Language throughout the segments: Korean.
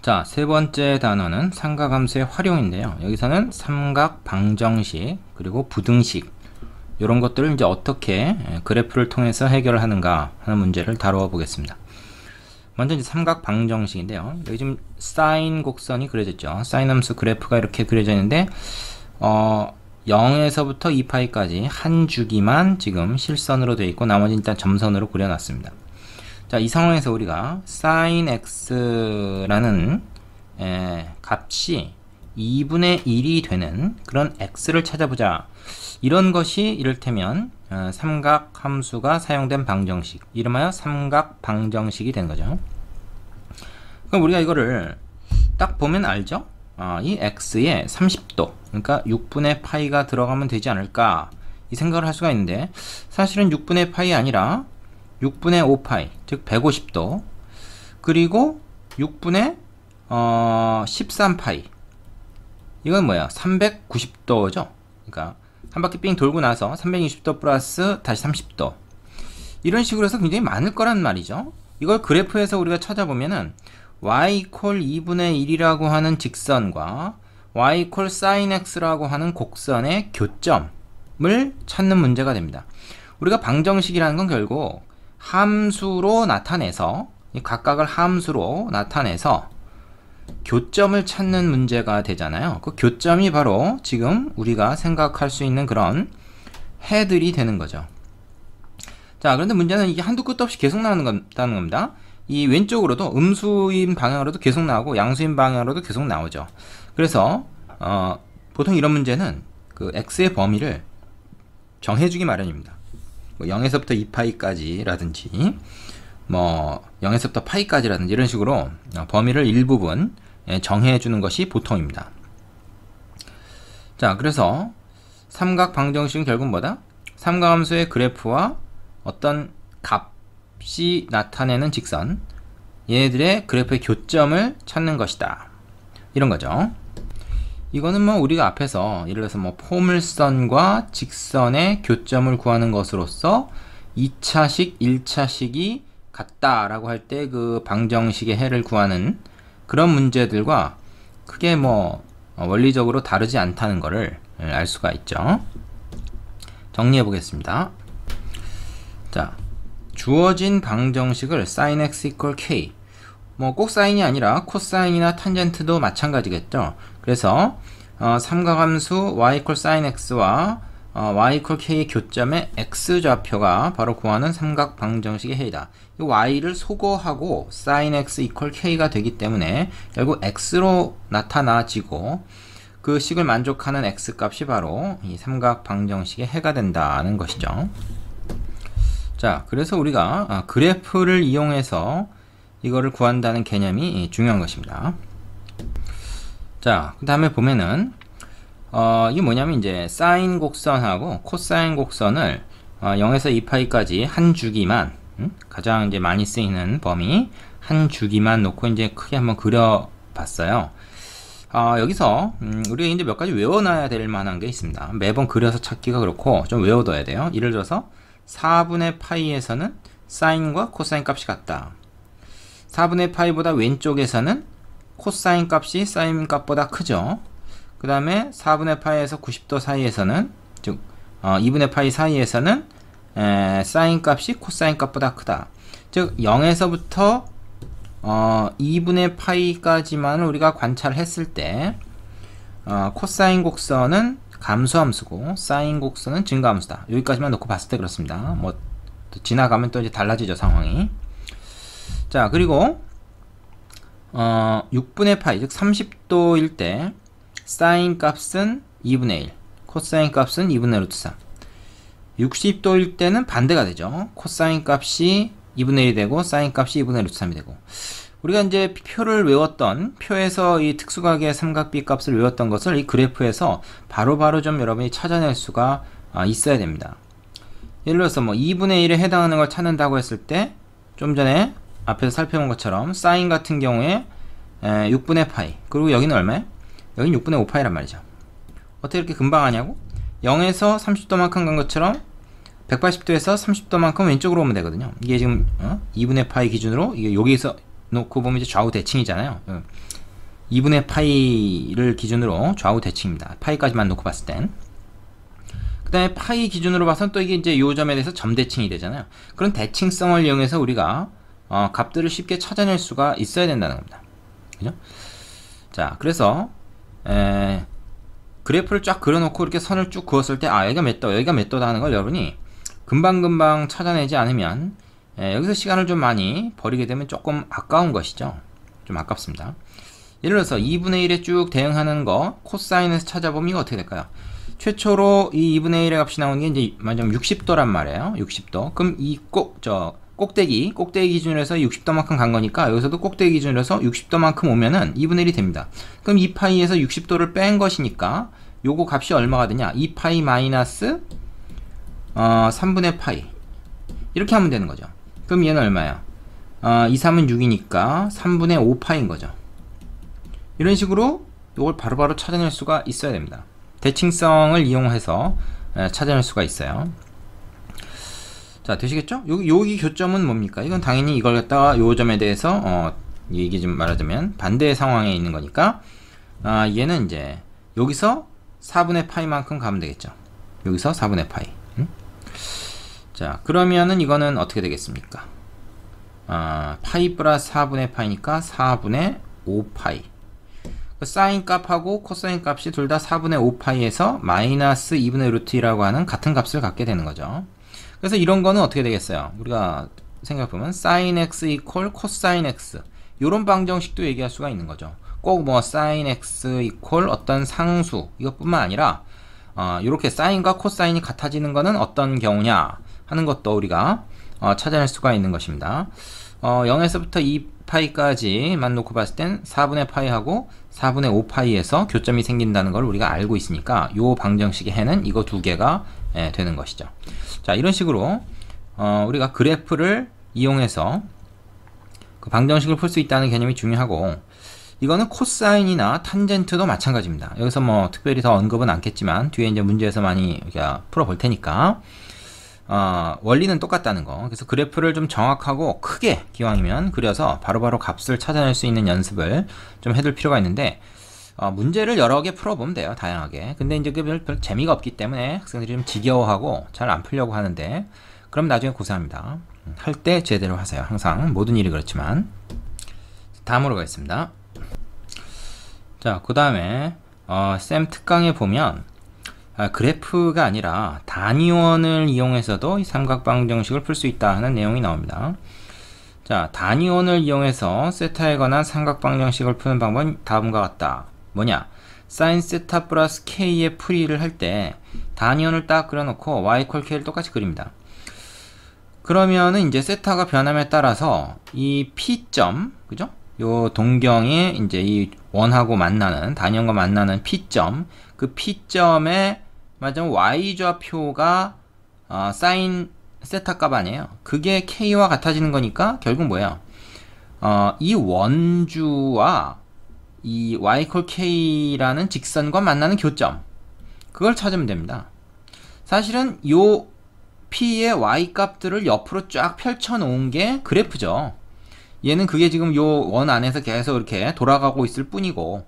자, 세 번째 단어는 삼각함수의 활용인데요. 여기서는 삼각 방정식 그리고 부등식 이런 것들을 이제 어떻게 그래프를 통해서 해결을 하는가 하는 문제를 다루어 보겠습니다. 먼저 이제 삼각 방정식인데요. 여기 지금 사인 곡선이 그려졌죠. 사인 함수 그래프가 이렇게 그려져 있는데 0에서부터 2파이까지 한 주기만 지금 실선으로 되어 있고 나머지 일단 점선으로 그려놨습니다. 자, 이 상황에서 우리가 sin x라는 값이 2분의 1이 되는 그런 x를 찾아보자. 이런 것이 이를테면 삼각 함수가 사용된 방정식, 이름하여 삼각 방정식이 된 거죠. 그럼 우리가 이거를 딱 보면 알죠? 이 x에 30도, 그러니까 6분의 파이가 들어가면 되지 않을까, 이 생각을 할 수가 있는데, 사실은 6분의 파이 아니라 6분의 5파이, 즉 150도, 그리고 6분의 13파이, 이건 뭐야? 390도죠. 그러니까 한 바퀴 삥 돌고 나서 360도 플러스 다시 30도, 이런 식으로 해서 굉장히 많을 거란 말이죠. 이걸 그래프에서 우리가 찾아보면은 y 이퀄 2분의 1이라고 하는 직선과 y 이퀄 sin x라고 하는 곡선의 교점을 찾는 문제가 됩니다. 우리가 방정식이라는 건 결국 함수로 나타내서, 각각을 함수로 나타내서 교점을 찾는 문제가 되잖아요. 그 교점이 바로 지금 우리가 생각할 수 있는 그런 해들이 되는 거죠. 자, 그런데 문제는 이게 한두 끝도 없이 계속 나온다는 겁니다. 이 왼쪽으로도 음수인 방향으로도 계속 나오고 양수인 방향으로도 계속 나오죠. 그래서 보통 이런 문제는 그 x의 범위를 정해주기 마련입니다. 뭐 0에서부터 2파이까지 라든지 뭐 0에서부터 파이까지라든지 이런 식으로 범위를 일부분 정해주는 것이 보통입니다. 자, 그래서 삼각 방정식은 결국 뭐다? 삼각함수의 그래프와 어떤 값이 나타내는 직선, 얘네들의 그래프의 교점을 찾는 것이다, 이런 거죠. 이거는 뭐 우리가 앞에서 예를 들어서 뭐 포물선과 직선의 교점을 구하는 것으로서 2차식, 1차식이 같다라고 할 때 그 방정식의 해를 구하는 그런 문제들과 크게 뭐 원리적으로 다르지 않다는 것을 알 수가 있죠. 정리해 보겠습니다. 자, 주어진 방정식을 sin x equal k, 뭐 꼭 사인이 아니라 코사인이나 탄젠트도 마찬가지겠죠. 그래서 삼각함수 y equal sin x와 y equal k의 교점의 x좌표가 바로 구하는 삼각 방정식의 해이다. 이 y를 소거하고 sin x equal k가 되기 때문에 결국 x로 나타나지고 그 식을 만족하는 x 값이 바로 이 삼각 방정식의 해가 된다는 것이죠. 자, 그래서 우리가 그래프를 이용해서 이거를 구한다는 개념이 중요한 것입니다. 자, 그 다음에 보면은 이게 뭐냐면 이제 사인 곡선하고 코사인 곡선을 0에서 2파이까지 한 주기만, 가장 이제 많이 쓰이는 범위 한 주기만 놓고 이제 크게 한번 그려봤어요. 여기서 우리가 이제 몇 가지 외워놔야 될 만한 게 있습니다. 매번 그려서 찾기가 그렇고 좀 외워둬야 돼요. 예를 들어서 4분의 파이에서는 사인과 코사인 값이 같다. 4분의 파이보다 왼쪽에서는 코사인 값이 사인 값보다 크죠. 그 다음에 4분의 파이에서 90도 사이에서는, 즉 2분의 파이 사이에서는 사인 값이 코사인 값보다 크다. 즉 0에서부터 2분의 파이까지만 우리가 관찰했을 때 코사인 곡선은 감소함수고 사인 곡선은 증가함수다. 여기까지만 놓고 봤을 때 그렇습니다. 뭐 지나가면 또 이제 달라지죠, 상황이. 자, 그리고 6분의 파이, 즉 30도일 때 사인 값은 2분의 1, 코사인 값은 2분의 루트 3. 60도일 때는 반대가 되죠. 코사인 값이 2분의 1이 되고 사인 값이 2분의 루트 3이 되고, 우리가 이제 표를 외웠던, 표에서 이 특수각의 삼각비 값을 외웠던 것을 이 그래프에서 바로바로 좀 여러분이 찾아낼 수가 있어야 됩니다. 예를 들어서 뭐 2분의 1에 해당하는 걸 찾는다고 했을 때, 좀 전에 앞에서 살펴본 것처럼 사인 같은 경우에 6분의 파이, 그리고 여기는 얼마예요? 여기는 6분의 5파이란 말이죠. 어떻게 이렇게 금방 하냐고? 0에서 30도만큼 간 것처럼 180도에서 30도만큼 왼쪽으로 오면 되거든요. 이게 지금 2분의 파이 기준으로 이게 여기서 놓고 보면 이제 좌우 대칭이잖아요. 2분의 파이를 기준으로 좌우 대칭입니다. 파이까지만 놓고 봤을 땐. 그 다음에 파이 기준으로 봐서는 또 이게 이제 요 점에 대해서 점 대칭이 되잖아요. 그런 대칭성을 이용해서 우리가 값들을 쉽게 찾아낼 수가 있어야 된다는 겁니다. 그죠? 자, 그래서 그래프를 쫙 그려놓고 이렇게 선을 쭉 그었을 때 여기가 몇 도, 여기가 몇 도다 하는 걸 여러분이 금방금방 찾아내지 않으면 여기서 시간을 좀 많이 버리게 되면 조금 아까운 것이죠. 좀 아깝습니다. 예를 들어서 2분의 1에 쭉 대응하는 거 코사인에서 찾아보면 이거 어떻게 될까요? 최초로 이 2분의 1의 값이 나오는 게 이제 만점 60도란 말이에요. 60도. 그럼 이 꼭대기 기준으로 해서 60도만큼 간 거니까 여기서도 꼭대기 기준으로 해서 60도만큼 오면은 2분의 1이 됩니다. 그럼 2파이에서 60도를 뺀 것이니까 요거 값이 얼마가 되냐? 2파이 마이너스 3분의 파이. 이렇게 하면 되는 거죠. 그럼 얘는 얼마야? 2, 3은 6이니까 3분의 5파인 거죠. 이런 식으로 이걸 바로바로 찾아낼 수가 있어야 됩니다. 대칭성을 이용해서 찾아낼 수가 있어요. 자, 되시겠죠? 여기 교점은 뭡니까? 이건 당연히 이걸 갖다가 요 점에 대해서 이게 좀 말하자면 반대의 상황에 있는 거니까 얘는 이제 여기서 4분의 파이만큼 가면 되겠죠. 여기서 4분의 파이. 자, 그러면은 이거는 어떻게 되겠습니까? 파이 플러스 4분의 파이니까 4분의 5파이. 사인 값하고 코사인 값이 둘 다 4분의 5파이에서 마이너스 2분의 루트 2라고 하는 같은 값을 갖게 되는 거죠. 그래서 이런 거는 어떻게 되겠어요? 우리가 생각해보면 sin x 이퀄 코사인 x 이런 방정식도 얘기할 수가 있는 거죠. 꼭 뭐 sin x 이퀄 어떤 상수 이것뿐만 아니라 이렇게 사인과 코사인이 같아지는 거는 어떤 경우냐 하는 것도 우리가 찾아낼 수가 있는 것입니다. 0에서부터 2파이까지만 놓고 봤을 땐 4분의 파이하고 4분의 5파이에서 교점이 생긴다는 걸 우리가 알고 있으니까 요 방정식의 해는 이거 두 개가 되는 것이죠. 자, 이런 식으로 우리가 그래프를 이용해서 그 방정식을 풀 수 있다는 개념이 중요하고, 이거는 코사인이나 탄젠트도 마찬가지입니다. 여기서 뭐 특별히 더 언급은 않겠지만 뒤에 이제 문제에서 많이 우리가 풀어볼 테니까 원리는 똑같다는 거. 그래서 그래프를 좀 정확하고 크게 기왕이면 그려서 바로바로 값을 찾아낼 수 있는 연습을 좀 해둘 필요가 있는데 문제를 여러 개 풀어보면 돼요. 다양하게. 근데 이제 별 재미가 없기 때문에 학생들이 좀 지겨워하고 잘 안 풀려고 하는데, 그럼 나중에 고생합니다. 할 때 제대로 하세요. 항상 모든 일이 그렇지만. 다음으로 가겠습니다. 자, 그 다음에 쌤 특강에 보면 그래프가 아니라 단위원을 이용해서도 이 삼각방정식을 풀 수 있다 하는 내용이 나옵니다. 자, 단위원을 이용해서 세타에 관한 삼각방정식을 푸는 방법은 다음과 같다. 뭐냐? sin 세타 플러스 k의 풀이를 할 때 단위원을 딱 그려놓고 y 콜 k를 똑같이 그립니다. 그러면은 이제 세타가 변함에 따라서 이 P점, 그죠? 요 동경에 이제 이 원하고 만나는, 단위원과 만나는 P점, 그 P점에 맞으면 y좌표가 사인 세타 값 아니에요. 그게 k와 같아지는 거니까 결국 뭐예요? 이 원주와 이 y 콜 k라는 직선과 만나는 교점, 그걸 찾으면 됩니다. 사실은 요 p의 y 값들을 옆으로 쫙 펼쳐 놓은 게 그래프죠. 얘는 그게 지금 요 원 안에서 계속 이렇게 돌아가고 있을 뿐이고,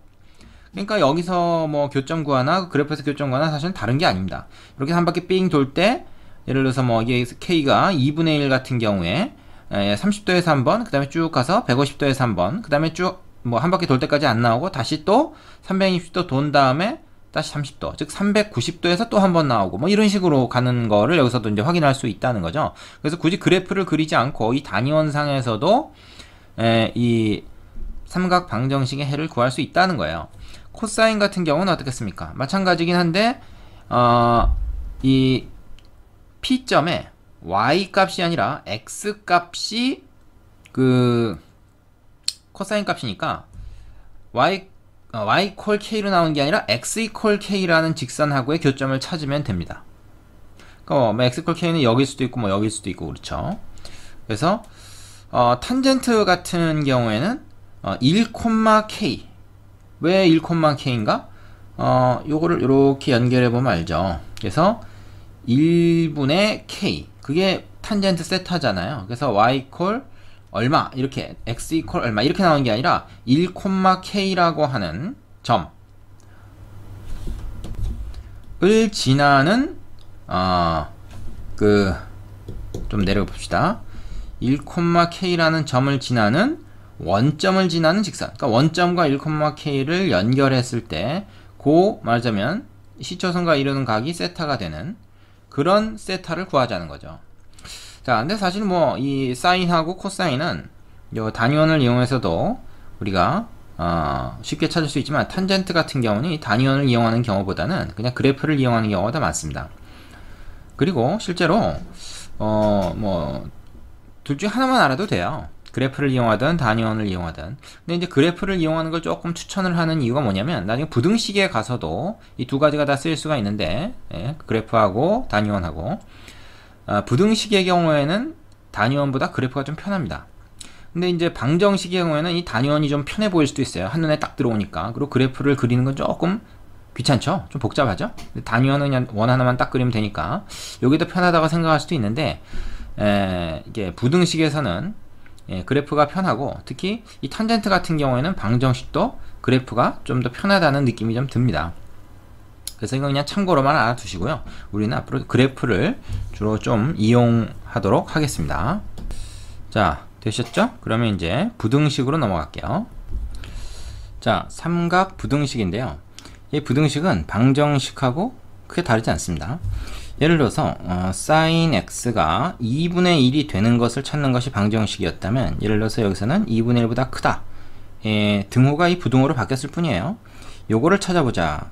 그러니까 여기서 뭐 교점 구하나 그래프에서 교점 구하나 사실은 다른 게 아닙니다. 이렇게 한 바퀴 삥 돌 때 예를 들어서 뭐 이게 k가 2분의 1 같은 경우에 30도에서 한번, 그 다음에 쭉 가서 150도에서 한번, 그 다음에 쭉 뭐 한 바퀴 돌 때까지 안 나오고 다시 또 360도 돈 다음에 다시 30도, 즉 390도에서 또 한 번 나오고 뭐 이런 식으로 가는 거를 여기서도 이제 확인할 수 있다는 거죠. 그래서 굳이 그래프를 그리지 않고 이 단위원상에서도 이 삼각 방정식의 해를 구할 수 있다는 거예요. 코사인 같은 경우는 어떻겠습니까? 마찬가지긴 한데 이 P점에 y 값이 아니라 x 값이 그 코사인 값이니까 y 콜 k로 나오는 게 아니라 x 이퀄 k라는 직선하고의 교점을 찾으면 됩니다. 그러니까 뭐 x 이퀄 k는 여길 수도 있고 뭐 여길 수도 있고 그렇죠. 그래서 탄젠트 같은 경우에는 1,k. 왜 1,k인가? 요거를 이렇게 연결해 보면 알죠. 그래서 1분의 k, 그게 탄젠트 세타잖아요. 그래서 y 콜 얼마 이렇게 x 이퀄 얼마 이렇게 나오는 게 아니라 1,k라고 하는 점을 지나는 좀 내려가 봅시다. 1,k라는 점을 지나는 원점을 지나는 직선. 그러니까 원점과 1,k를 연결했을 때 말하자면 시초선과 이루는 각이 세타가 되는 그런 세타를 구하자는 거죠. 자, 근데 사실 뭐 이 사인하고 코사인은 요 단위원을 이용해서도 우리가 쉽게 찾을 수 있지만 탄젠트 같은 경우는 이 단위원을 이용하는 경우보다는 그냥 그래프를 이용하는 경우가 더 많습니다. 그리고 실제로 뭐 둘 중에 하나만 알아도 돼요. 그래프를 이용하든 단위원을 이용하든. 근데 이제 그래프를 이용하는 걸 조금 추천을 하는 이유가 뭐냐면 나중에 부등식에 가서도 이 두 가지가 다 쓰일 수가 있는데, 예, 그래프하고 단위원하고 부등식의 경우에는 단위원보다 그래프가 좀 편합니다. 근데 이제 방정식의 경우에는 이 단위원이 좀 편해 보일 수도 있어요. 한눈에 딱 들어오니까. 그리고 그래프를 그리는 건 조금 귀찮죠? 좀 복잡하죠? 단위원은 그냥 원 하나만 딱 그리면 되니까 여기 더 편하다고 생각할 수도 있는데, 이게 부등식에서는 그래프가 편하고, 특히 이 탄젠트 같은 경우에는 방정식도 그래프가 좀 더 편하다는 느낌이 좀 듭니다. 그래서 이건 그냥 참고로만 알아두시고요. 우리는 앞으로 그래프를 주로 좀 이용하도록 하겠습니다. 자, 되셨죠? 그러면 이제 부등식으로 넘어갈게요. 자, 삼각 부등식인데요. 이 부등식은 방정식하고 크게 다르지 않습니다. 예를 들어서 sin x가 2분의 1이 되는 것을 찾는 것이 방정식이었다면, 예를 들어서 여기서는 2분의 1보다 크다, 등호가 이 부등호로 바뀌었을 뿐이에요. 요거를 찾아보자.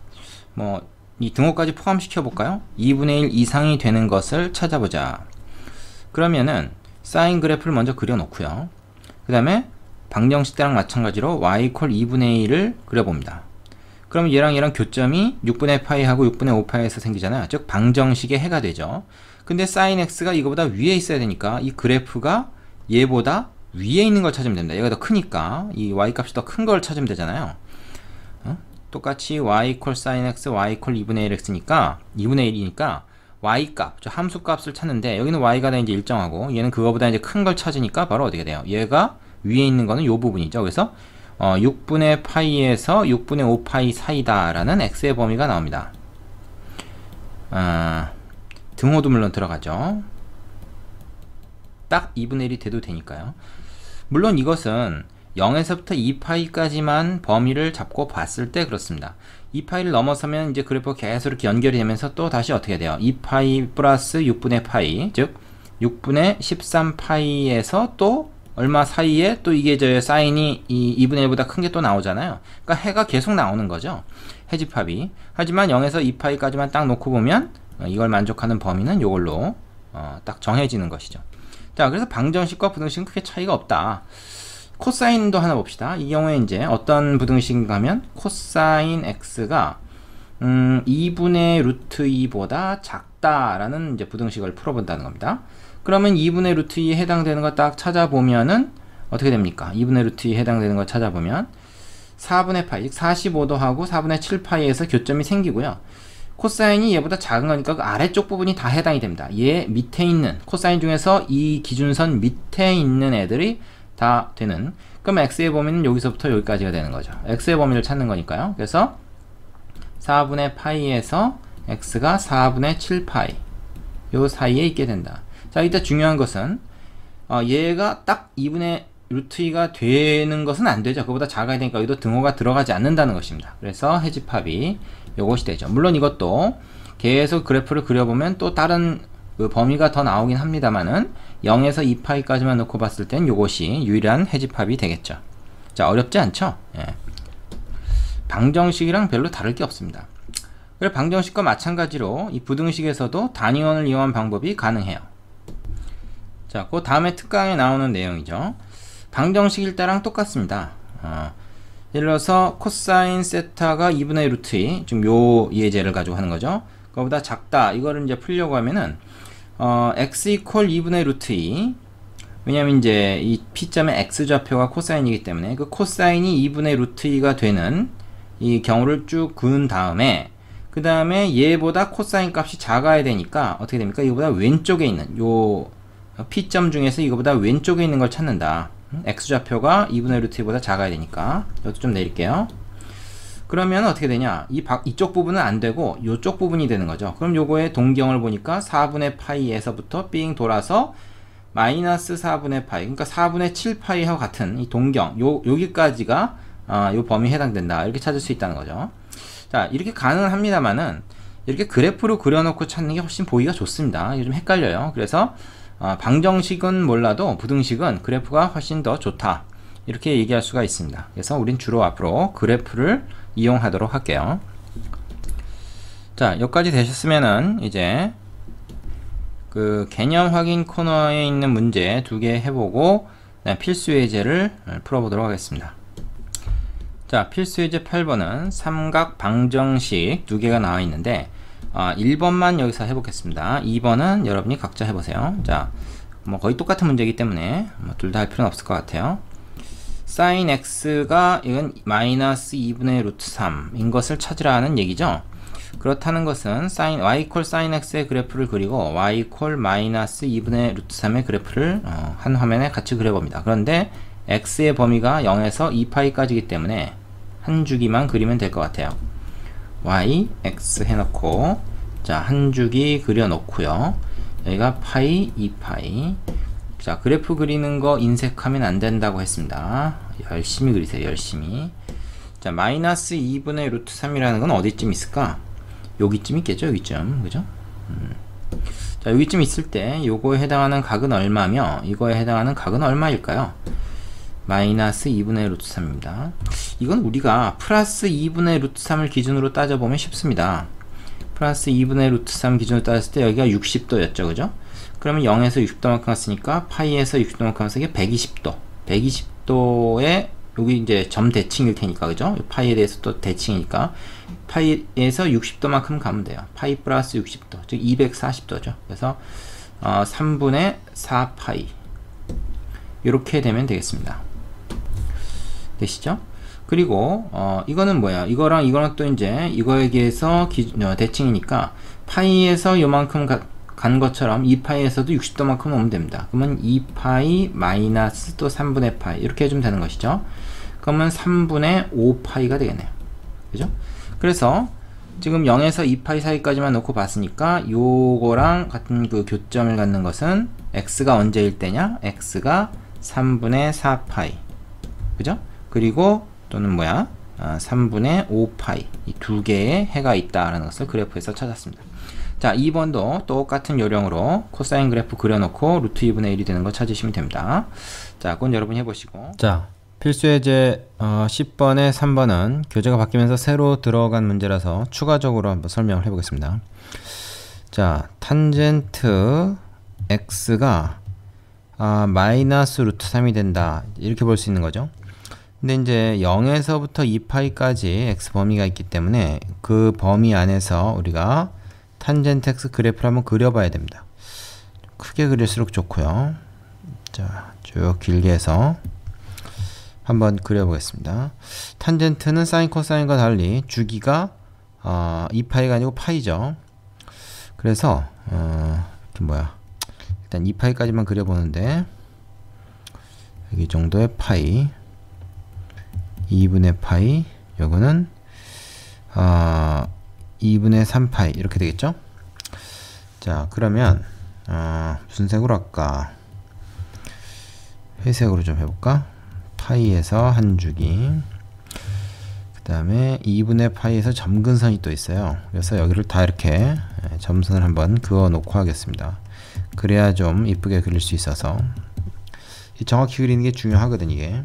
뭐 이 등호까지 포함시켜 볼까요? 2분의 1 이상이 되는 것을 찾아보자. 그러면은 사인 그래프를 먼저 그려놓고요. 그 다음에 방정식 때랑 마찬가지로 y 이퀄 2분의 1을 그려봅니다. 그럼 얘랑 교점이 6분의 파이하고 6분의 5파이에서 생기잖아요. 즉 방정식의 해가 되죠. 근데 sin x가 이거보다 위에 있어야 되니까 이 그래프가 얘보다 위에 있는 걸 찾으면 됩니다. 얘가 더 크니까 이 y 값이 더 큰 걸 찾으면 되잖아요. 똑같이 y 이퀄 sin x, y 이퀄 2분의 1x니까 2분의 1이니까 y 값, 저 함수 값을 찾는데, 여기는 y가 다 이제 일정하고 얘는 그거보다 이제 큰 걸 찾으니까 바로 어떻게 돼요? 얘가 위에 있는 거는 요 부분이죠. 그래서 6분의 파이에서 6분의 5파이 사이다라는 x의 범위가 나옵니다. 등호도 물론 들어가죠. 딱 2분의 1이 돼도 되니까요. 물론 이것은 0에서부터 2파이까지만 범위를 잡고 봤을 때 그렇습니다. 2파이를 넘어서면 이제 그래프가 계속 이렇게 연결이 되면서 또 다시 어떻게 돼요? 2파이 플러스 6분의 파이, 즉 6분의 13파이에서 또 얼마 사이에 또 이게 저 사인이 이 2분의 1보다 큰 게 또 나오잖아요. 그러니까 해가 계속 나오는 거죠. 해집합이. 하지만 0에서 2파이까지만 딱 놓고 보면 이걸 만족하는 범위는 이걸로 딱 정해지는 것이죠. 자, 그래서 방정식과 부등식은 크게 차이가 없다. 코사인도 하나 봅시다. 이 경우에 이제 어떤 부등식인가 하면 코사인 x가 2분의 루트 2보다 작다라는 이제 부등식을 풀어본다는 겁니다. 그러면 2분의 루트 2에 해당되는 거 딱 찾아보면은 어떻게 됩니까? 2분의 루트 2에 해당되는 거 찾아보면 4분의 파이, 즉 45도하고 4분의 7파이에서 교점이 생기고요. 코사인이 얘보다 작은 거니까 그 아래쪽 부분이 다 해당이 됩니다. 얘 밑에 있는 코사인 중에서 이 기준선 밑에 있는 애들이 다 되는, 그럼 x의 범위는 여기서부터 여기까지가 되는 거죠. x의 범위를 찾는 거니까요. 그래서 4분의 파이에서 x가 4분의 7파이 요 사이에 있게 된다. 자, 이때 중요한 것은 얘가 딱 2분의 루트 2가 되는 것은 안 되죠. 그보다 작아야 되니까 여기도 등호가 들어가지 않는다는 것입니다. 그래서 해집합이 요것이 되죠. 물론 이것도 계속 그래프를 그려보면 또 다른 그 범위가 더 나오긴 합니다만은 0에서 2파이까지만 놓고 봤을 땐 요것이 유일한 해집합이 되겠죠. 자, 어렵지 않죠? 예. 방정식이랑 별로 다를 게 없습니다. 그리고 방정식과 마찬가지로 이 부등식에서도 단위원을 이용한 방법이 가능해요. 자, 그 다음에 특강에 나오는 내용이죠. 방정식일 때랑 똑같습니다. 예를 들어서 코사인 세타가 2분의 루트 2, 지금 요 예제를 가지고 하는 거죠. 그거보다 작다. 이거를 이제 풀려고 하면은 x 이퀄 2분의 루트 2, 왜냐면 이제 이 p점의 x좌표가 코사인이기 때문에 그 코사인이 2분의 루트 2가 되는 이 경우를 쭉 그은 다음에, 그 다음에 얘보다 코사인 값이 작아야 되니까 어떻게 됩니까? 이거보다 왼쪽에 있는 요 P점 중에서 이거보다 왼쪽에 있는 걸 찾는다. X좌표가 2분의 루트 2보다 작아야 되니까 이것도 좀 내릴게요. 그러면 어떻게 되냐, 이쪽 부분은 안 되고 이쪽 부분이 되는 거죠. 그럼 요거의 동경을 보니까 4분의 파이에서부터 삥 돌아서 마이너스 4분의 파이, 그러니까 4분의 7파이와 같은 이 동경, 여기까지가 요 범위에 해당된다, 이렇게 찾을 수 있다는 거죠. 자, 이렇게 가능은 합니다만은 이렇게 그래프로 그려놓고 찾는 게 훨씬 보기가 좋습니다. 이게 좀 헷갈려요. 그래서 방정식은 몰라도 부등식은 그래프가 훨씬 더 좋다, 이렇게 얘기할 수가 있습니다. 그래서 우린 주로 앞으로 그래프를 이용하도록 할게요. 자, 여기까지 되셨으면은 이제 그 개념 확인 코너에 있는 문제 2개 해보고 필수 예제를 풀어보도록 하겠습니다. 자, 필수 예제 8번은 삼각 방정식 2개가 나와 있는데 1번만 여기서 해보겠습니다. 2번은 여러분이 각자 해보세요. 자, 뭐 거의 똑같은 문제이기 때문에 둘 다 할 필요는 없을 것 같아요. sin x가 이건 마이너스 2분의 루트 3인 것을 찾으라는 얘기죠. 그렇다는 것은 y 콜 sin x의 그래프를 그리고 y 콜 마이너스 2분의 루트 3의 그래프를 한 화면에 같이 그려봅니다. 그런데 x의 범위가 0에서 2파이까지이기 때문에 한 주기만 그리면 될 것 같아요. y, x 해놓고, 자, 한 주기 그려놓고요. 여기가 파이, 2파이. 자, 그래프 그리는 거 인색하면 안 된다고 했습니다. 열심히 그리세요, 열심히. 자, 마이너스 2분의 루트 3이라는 건 어디쯤 있을까? 여기쯤 있겠죠, 여기쯤. 그죠? 자, 여기쯤 있을 때 요거에 해당하는 각은 얼마며 이거에 해당하는 각은 얼마일까요? 마이너스 2분의 루트 3입니다. 이건 우리가 플러스 2분의 루트 3을 기준으로 따져보면 쉽습니다. 플러스 2분의 루트 3 기준으로 따졌을 때 여기가 60도였죠, 그죠? 그러면 0에서 60도만큼 왔으니까 파이에서 60도만큼 왔으니까 이게 120도. 120도에 여기 이제 점 대칭일 테니까, 그죠? 파이에 대해서 또 대칭이니까 파이에서 60도만큼 가면 돼요. 파이 플러스 60도, 즉 240도죠. 그래서 3분의 4파이 이렇게 되면 되겠습니다. 되시죠? 그리고 이거는 뭐야? 이거랑 또 이제 이거에 비해서 대칭이니까 파이에서 요만큼 간 것처럼 2파이에서도 60도만큼 오면 됩니다. 그러면 2파이 마이너스 또 3분의 파이 이렇게 해주면 되는 것이죠. 그러면 3분의 5파이가 되겠네요. 그죠? 그래서 지금 0에서 2파이 사이까지만 놓고 봤으니까 요거랑 같은 그 교점을 갖는 것은 x가 언제일 때냐? x가 3분의 4파이. 그죠? 그리고 또는 뭐야? 3분의 5파이. 이 두 개의 해가 있다라는 것을 그래프에서 찾았습니다. 자, 2번도 똑같은 요령으로 코사인 그래프 그려놓고 루트 2분의 1이 되는 거 찾으시면 됩니다. 자, 그건 여러분이 해보시고. 자, 필수 예제 10번에 3번은 교재가 바뀌면서 새로 들어간 문제라서 추가적으로 한번 설명을 해보겠습니다. 자, 탄젠트 x가 마이너스 루트 3이 된다, 이렇게 볼 수 있는 거죠. 근데 이제 0에서부터 2파이까지 x 범위가 있기 때문에 그 범위 안에서 우리가 탄젠트 x 그래프를 한번 그려봐야 됩니다. 크게 그릴수록 좋고요. 자, 쭉 길게 해서 한번 그려보겠습니다. 탄젠트는 사인 코사인과 달리 주기가 2파이가 아니고 파이죠. 그래서 이렇게 뭐야, 일단 2파이까지만 그려보는데 여기 정도의 파이, 2분의 파이, 요거는 2분의 3파이 이렇게 되겠죠. 자, 그러면 무슨 색으로 할까? 회색으로 좀 해볼까? 파이에서 한 주기, 그 다음에 2분의 파이에서 점근선이 또 있어요. 그래서 여기를 다 이렇게 점선을 한번 그어 놓고 하겠습니다. 그래야 좀 이쁘게 그릴 수 있어서. 정확히 그리는 게 중요하거든, 이게.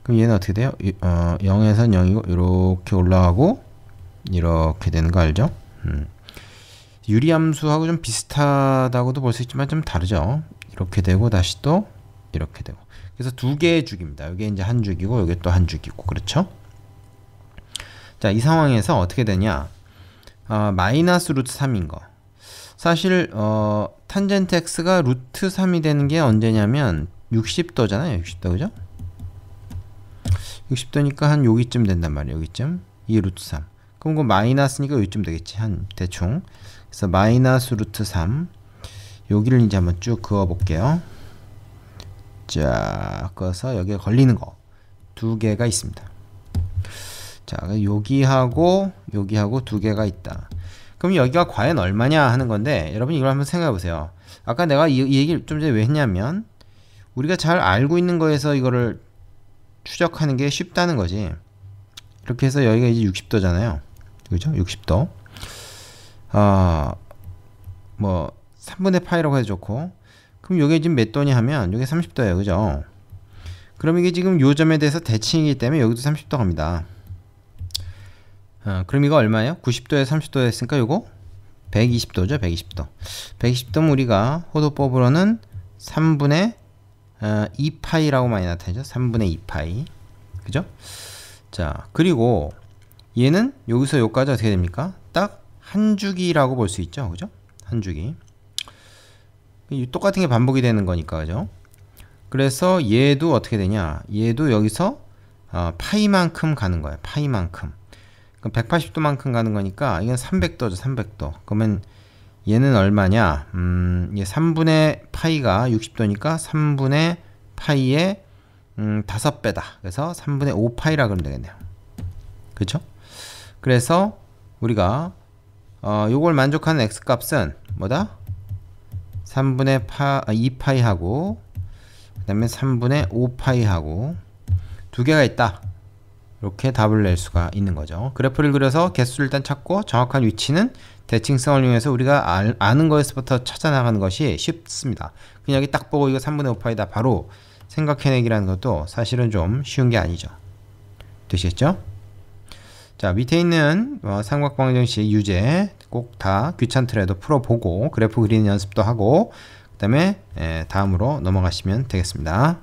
그럼 얘는 어떻게 돼요? 0에선 0이고 이렇게 올라가고 이렇게 되는 거 알죠? 유리함수하고 좀 비슷하다고도 볼 수 있지만 좀 다르죠. 이렇게 되고 다시 또 이렇게 되고. 그래서 두 개의 주기입니다. 이게 이제 한 주기고 이게 또 한 주기고, 그렇죠? 자, 이 상황에서 어떻게 되냐? 마이너스 루트 3인 거. 사실 탄젠트 x가 루트 3이 되는 게 언제냐면 60도잖아요. 60도, 그죠? 60도니까 한 여기쯤 된단 말이에요. 여기쯤. 이 루트 3. 그럼 그 마이너스니까 여기쯤 되겠지. 한 대충. 그래서 마이너스 루트 3. 여기를 이제 한번 쭉 그어 볼게요. 자, 그어서 여기에 걸리는 거 두 개가 있습니다. 자, 여기하고 여기하고 두 개가 있다. 그럼 여기가 과연 얼마냐 하는 건데, 여러분 이걸 한번 생각해 보세요. 아까 내가 이 얘기를 좀 전에 왜 했냐면, 우리가 잘 알고 있는 거에서 이거를 추적하는 게 쉽다는 거지. 이렇게 해서 여기가 이제 60도잖아요. 그죠? 60도. 뭐 3분의 파이라고 해도 좋고. 그럼 요게 지금 몇 도냐 하면 요게 30도예요. 그죠? 그럼 이게 지금 요 점에 대해서 대칭이기 때문에 여기도 30도 갑니다. 그럼 이거 얼마예요? 90도에 30도 했으니까 요거 120도죠. 120도. 120도면 우리가 호도법으로는 3분의 2파이라고 많이 나타나죠. 3분의 2파이. 그죠? 자, 그리고 얘는 여기서 여기까지 어떻게 됩니까? 딱 한 주기라고 볼 수 있죠. 그죠? 한 주기. 똑같은 게 반복이 되는 거니까. 그죠? 그래서 얘도 어떻게 되냐? 얘도 여기서 파이만큼 가는 거예요. 파이만큼. 그럼 180도만큼 가는 거니까 이건 300도죠. 300도. 그러면 얘는 얼마냐? 얘 3분의 파이가 60도니까 3분의 파이의 5배다. 그래서 3분의 5파이라 그러면 되겠네요. 그렇죠? 그래서 우리가 요걸 만족하는 x 값은 뭐다? 3분의 2파이하고 그 다음에 3분의 5파이하고 두 개가 있다. 이렇게 답을 낼 수가 있는 거죠. 그래프를 그려서 개수를 일단 찾고 정확한 위치는 대칭성을 이용해서 우리가 아는 것에서부터 찾아나가는 것이 쉽습니다. 그냥 여기 딱 보고 이거 3분의 5파이다 바로 생각해내기라는 것도 사실은 좀 쉬운 게 아니죠. 되시겠죠? 자, 밑에 있는 삼각방정식 유제 꼭 다 귀찮더라도 풀어보고 그래프 그리는 연습도 하고 그 다음에 다음으로 넘어가시면 되겠습니다.